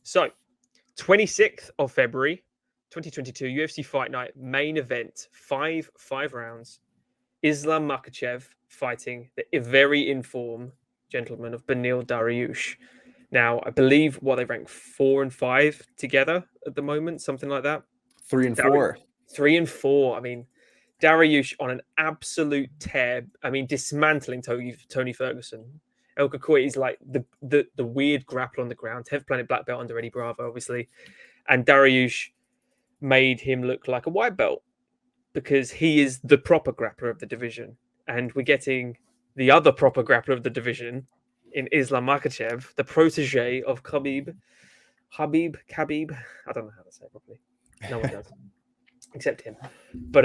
So, 26th of February, 2022, UFC Fight Night main event, five rounds. Islam Makhachev fighting the very informed gentleman of Beneil Dariush. Now, I believe they rank 4 and 5 together at the moment, something like that. 3 and 4. 3 and 4. I mean, Dariush on an absolute tear. I mean, dismantling Tony Ferguson. El Kakui is like the weird grappler on the ground. 10th planet black belt under Eddie Bravo, obviously. And Dariush made him look like a white belt because he is the proper grappler of the division. And we're getting the other proper grappler of the division in Islam Makhachev, the protege of Khabib. I don't know how to say it properly. No one does. Except him. But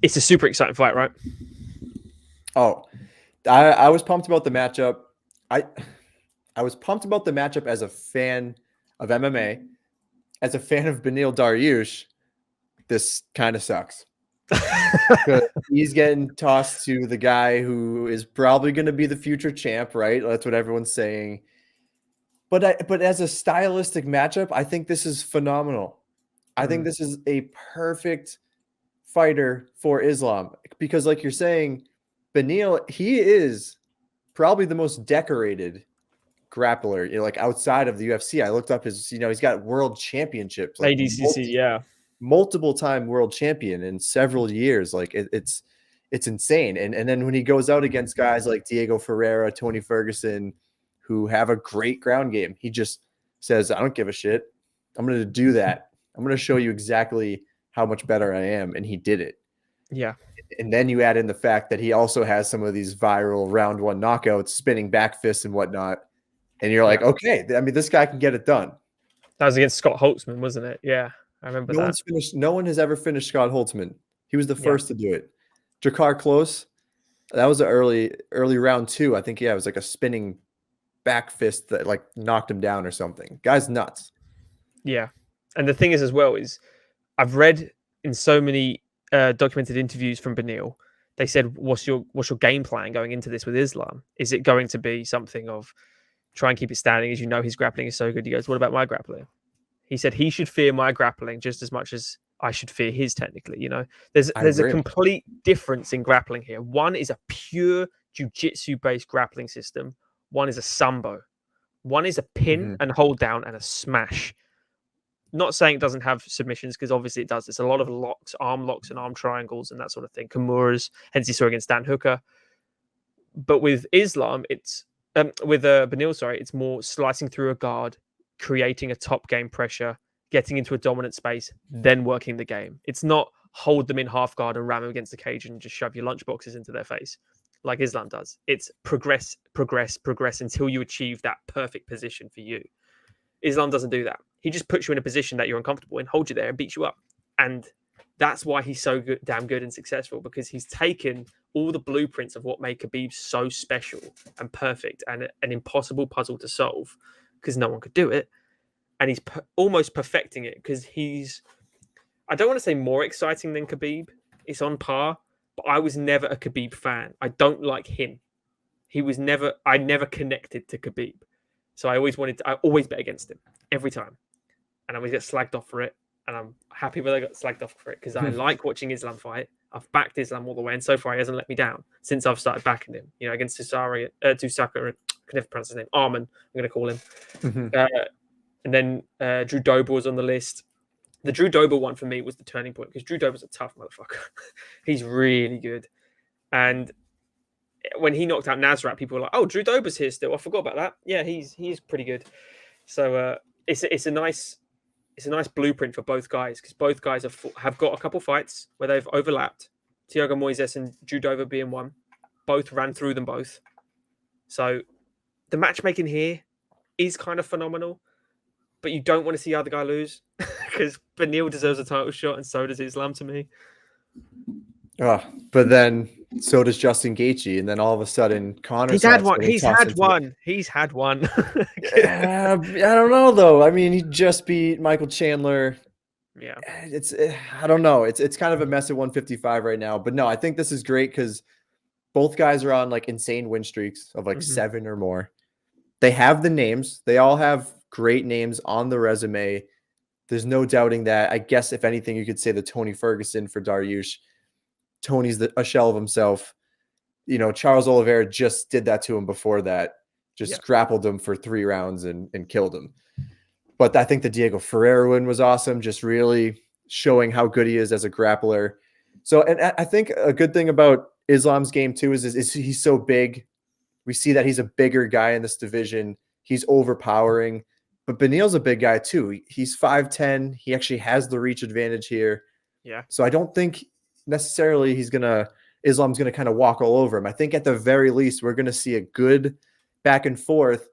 it's a super exciting fight, right? Oh, I was pumped about the matchup. I was pumped about the matchup as a fan of MMA. As a fan of Beneil Dariush, this kind of sucks. He's getting tossed to the guy who is probably going to be the future champ, right? That's what everyone's saying. But as a stylistic matchup, I think this is phenomenal. I think this is a perfect fighter for Islam because, like you're saying, Beneil, he is probably the most decorated grappler, like outside of the UFC. I looked up his, he's got world championships, like ADCC, multiple time world champion in several years. Like it's insane. And then when he goes out against guys like Diego Ferreira, Tony Ferguson, who have a great ground game, he just says, I don't give a shit. I'm going to do that. I'm going to show you exactly how much better I am. And he did it. Yeah. And then you add in the fact that he also has some of these viral round one knockouts, spinning back fists and whatnot. And you're like, okay, I mean, this guy can get it done. That was against Scott Holtzman, wasn't it? Yeah, I remember that. No one has ever finished Scott Holtzman. He was the first to do it. Jakar Close, that was an early round 2. I think, it was like a spinning back fist that like knocked him down or something. Guy's nuts. Yeah. And the thing is as well is I've read in so many documented interviews from Beneil, they said, what's your game plan going into this with Islam? Is it going to be something of try and keep it standing? As you know, his grappling is so good. He goes, what about my grappling? He said he should fear my grappling just as much as I should fear his technically. There's a complete difference in grappling here. One is a pure jiu-jitsu based grappling system. One is a sambo. One is a pin and hold down and a smash. Not saying it doesn't have submissions, because obviously it does. There's a lot of locks and arm triangles and that sort of thing. Kimuras, hence you saw against Dan Hooker. But with Islam, it's Beneil, it's more slicing through a guard, creating a top game pressure, getting into a dominant space, then working the game. It's not hold them in half guard and ram them against the cage and just shove your lunchboxes into their face like Islam does. It's progress until you achieve that perfect position for you. Islam doesn't do that. He just puts you in a position that you're uncomfortable in, holds you there and beats you up. And that's why he's so good, damn good and successful, because he's taken all the blueprints of what made Khabib so special and perfect and an impossible puzzle to solve, because no one could do it. And he's almost perfecting it, because he's, I don't want to say more exciting than Khabib. It's on par, but I was never a Khabib fan. I don't like him. I never connected to Khabib. So I always bet against him every time. And I always get slagged off for it. And I'm happy when I got slagged off for it, because I like watching Islam fight. I've backed Islam all the way. And so far, he hasn't let me down since I've started backing him. Against Tusaka, I can never pronounce his name. Arman, I'm going to call him. And then Drew Dober was on the list. The Drew Dober one for me was the turning point, because Drew Dober's a tough motherfucker. He's really good. And when he knocked out Nasrat, people were like, "Oh, Drew Dober's here still. I forgot about that." Yeah, he's pretty good. So it's a nice blueprint for both guys, because both guys have got a couple fights where they've overlapped. Thiago Moises and Drew Dober being one, both ran through them both. So the matchmaking here is kind of phenomenal, but you don't want to see the other guy lose, because Beneil deserves a title shot and so does Islam to me. But then so does Justin Gaethje, and then all of a sudden Conor. He's had one. He's had one. I don't know though. I mean, he just beat Michael Chandler. Yeah, I don't know. It's kind of a mess at 155 right now. But no, I think this is great because both guys are on like insane win streaks of like 7 or more. They have the names. They all have great names on the resume. There's no doubting that. I guess if anything, you could say the Tony Ferguson for Dariush. Tony's a shell of himself. Charles Oliveira just did that to him before that. Just grappled him for 3 rounds and killed him. But I think the Diego Ferreira win was awesome, just really showing how good he is as a grappler. So, and I think a good thing about Islam's game too is he's so big. We see that he's a bigger guy in this division. He's overpowering. But Beneil's a big guy too. He's 5'10". He actually has the reach advantage here. Yeah. So I don't think necessarily Islam's gonna kind of walk all over him. I think at the very least we're gonna see a good back and forth.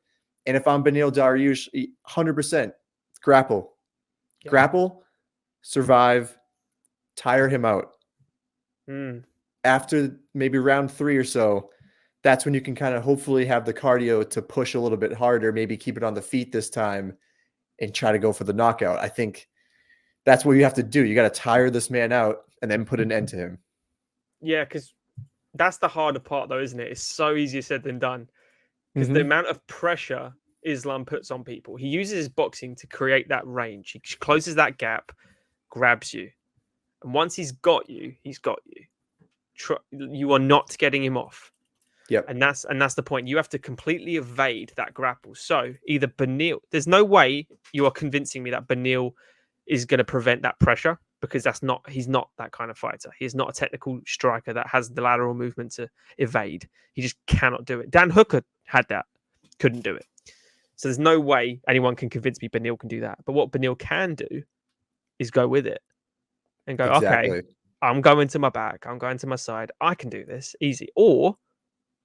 And if I'm Beneil Dariush, 100% grapple, survive, tire him out. After maybe round 3 or so, that's when you can kind of hopefully have the cardio to push a little bit harder, maybe keep it on the feet this time and try to go for the knockout. I think that's what you have to do. You got to tire this man out and then put an end to him. Yeah, because that's the harder part, though, isn't it? It's so easier said than done. Because the amount of pressure Islam puts on people, he uses his boxing to create that range. He closes that gap, grabs you. And once he's got you, he's got you. You are not getting him off. Yep. And that's the point. You have to completely evade that grapple. So either Beneil, there's no way you are convincing me that Beneil is going to prevent that pressure, because he's not that kind of fighter. He is not a technical striker that has the lateral movement to evade. He just cannot do it. Dan Hooker had that, couldn't do it. So there's no way anyone can convince me Beneil can do that. But what Beneil can do is go with it and go, okay, I'm going to my back. I'm going to my side. I can do this easy. Or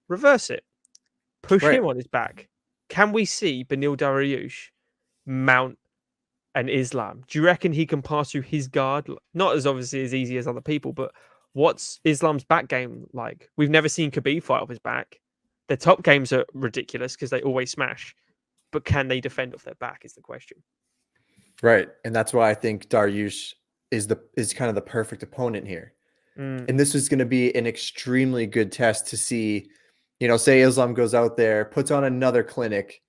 reverse it. Push him on his back. Can we see Beneil Dariush mount an Islam? Do you reckon he can pass through his guard? Not as obviously as easy as other people, but what's Islam's back game like? We've never seen Khabib fight off his back. Their top games are ridiculous because they always smash. But can they defend off their back is the question. Right. And that's why I think Dariush is kind of the perfect opponent here. And this is going to be an extremely good test to see, say Islam goes out there, puts on another clinic,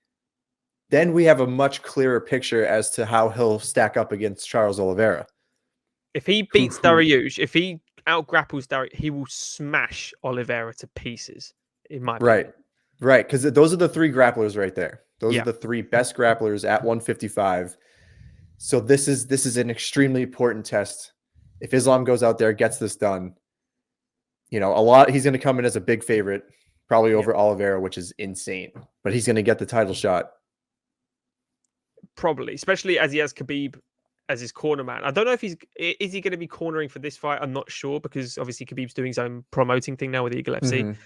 then we have a much clearer picture as to how he'll stack up against Charles Oliveira. If he beats Dariush, if he out-grapples Dariush, he will smash Oliveira to pieces, in my opinion. Right, because those are the 3 grapplers right there. Those are the 3 best grapplers at 155. So this is an extremely important test. If Islam goes out there, gets this done, he's going to come in as a big favorite, probably over Oliveira, which is insane. But he's going to get the title shot. Probably, especially as he has Khabib as his corner man. I don't know if is he going to be cornering for this fight? I'm not sure, because obviously Khabib's doing his own promoting thing now with Eagle FC.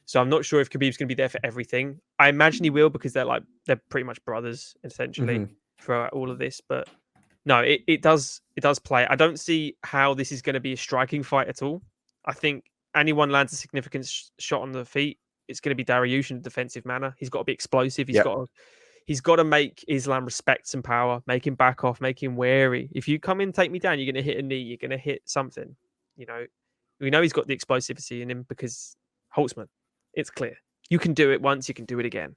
So I'm not sure if Khabib's going to be there for everything. I imagine he will, because they're pretty much brothers essentially throughout all of this. But no, it does play. I don't see how this is going to be a striking fight at all. I think anyone lands a significant shot on the feet, it's going to be Dariush in a defensive manner. He's got to be explosive. He's got to make Islam respect some power, make him back off, make him wary. If you come in, take me down, you're going to hit a knee, you're going to hit something. We know he's got the explosivity in him because Holtzman. It's clear. You can do it once, you can do it again.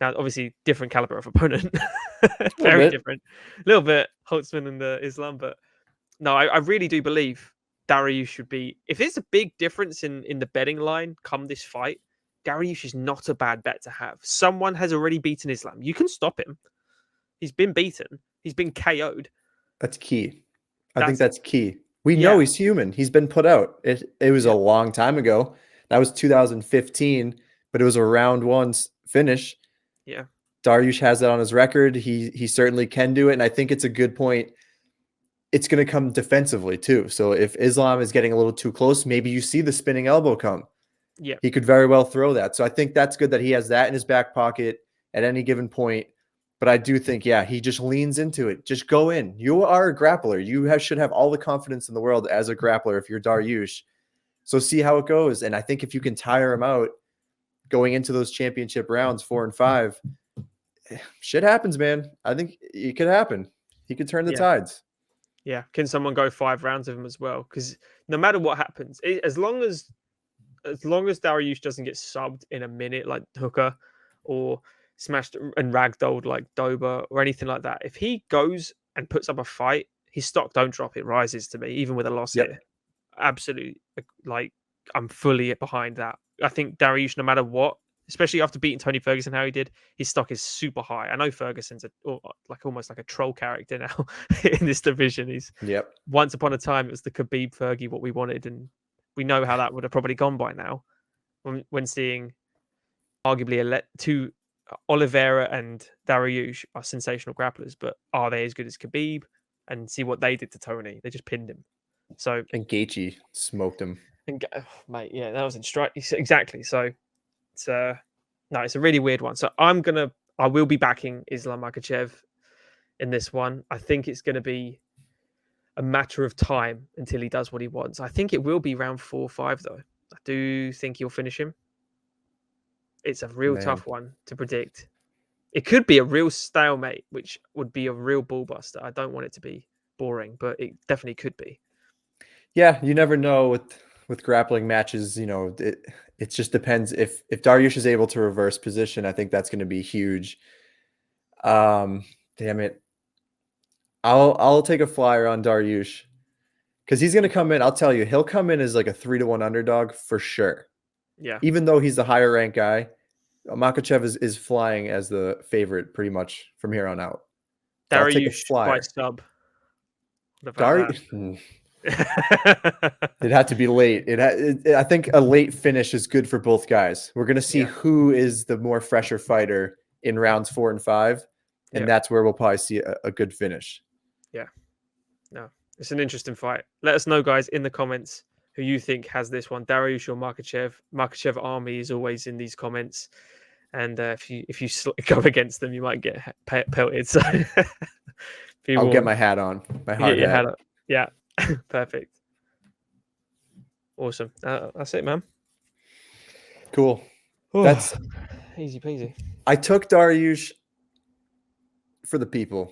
Now, obviously, different caliber of opponent. Very different. A little bit, Holtzman and Islam. But no, I really do believe Dariush should be... If there's a big difference in the betting line come this fight, Dariush is not a bad bet to have. Someone has already beaten Islam. You can stop him. He's been beaten. He's been KO'd. That's key. I think that's key. We know he's human. He's been put out. It was a long time ago. That was 2015, but it was a round 1 finish. Yeah. Dariush has that on his record. He certainly can do it. And I think it's a good point. It's going to come defensively too. So if Islam is getting a little too close, maybe you see the spinning elbow come. Yeah. He could very well throw that. So I think that's good that he has that in his back pocket at any given point. But I do think, he just leans into it. Just go in. You are a grappler. You should have all the confidence in the world as a grappler if you're Dariush. So see how it goes. And I think if you can tire him out going into those championship rounds 4 and 5, shit happens, man. I think it could happen. He could turn the tides. Yeah. Can someone go 5 rounds of him as well? Because no matter what happens, as long as Dariush doesn't get subbed in a minute like Hooker, or smashed and ragdolled like Dober or anything like that. If he goes and puts up a fight, his stock don't drop. It rises to me, even with a loss Yep. here. Absolutely, like I'm fully behind that. I think Dariush, no matter what, especially after beating Tony Ferguson, how he did, his stock is super high. I know Ferguson's almost like a troll character now in this division. He's Yep. once upon a time it was the Khabib Fergie what we wanted, and we know how that would have probably gone by now. When seeing arguably two Oliveira and Dariush are sensational grapplers, but are they as good as Khabib? And see what they did to Tony. They just pinned him. So And Gaethje smoked him. and mate, yeah, that was in strike exactly. So it's no, it's a really weird one. So I will be backing Islam Makhachev in this one. I think it's going to be a matter of time until he does what he wants. I think it will be round 4 or 5 though. I do think he'll finish him. It's a real tough one to predict. It could be a real stalemate, which would be a real ball buster. I don't want it to be boring, but it definitely could be. Yeah, you never know with grappling matches. You know, it just depends. If Dariush is able to reverse position, I think that's going to be huge. Damn it, I'll take a flyer on Dariush because he's going to come in. I'll tell you, he'll come in as like a 3-1 underdog for sure. Yeah, even though he's the higher ranked guy, Makhachev is flying as the favorite pretty much from here on out. So I'll take a flyer. By sub. Dariush. It had to be late. I think a late finish is good for both guys. We're going to see who is the more fresher fighter in rounds 4 and 5, and that's where we'll probably see a good finish. Yeah. No, it's an interesting fight. Let us know, guys, in the comments who you think has this one, Dariush or Makhachev. Makhachev army is always in these comments, and if you go against them, you might get pelted. So I'll get my hat on. My hard hat. Yeah, perfect. Awesome. That's it, man. Cool. That's easy peasy. I took Dariush for the people.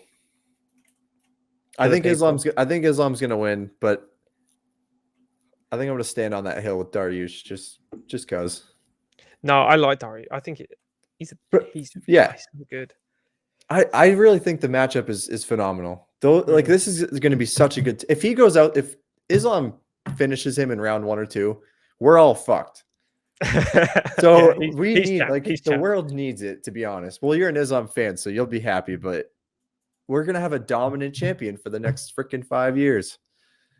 I think Islam's going to win, but I think I'm going to stand on that hill with Dariush just because. No, I like Dariush. I think he's good. I really think the matchup is phenomenal. Though, like this is going to be such a good. If he goes out, if Islam finishes him in round 1 or 2, we're all fucked. So the world needs it, to be honest. Well, you're an Islam fan, so you'll be happy, but we're gonna have a dominant champion for the next freaking 5 years.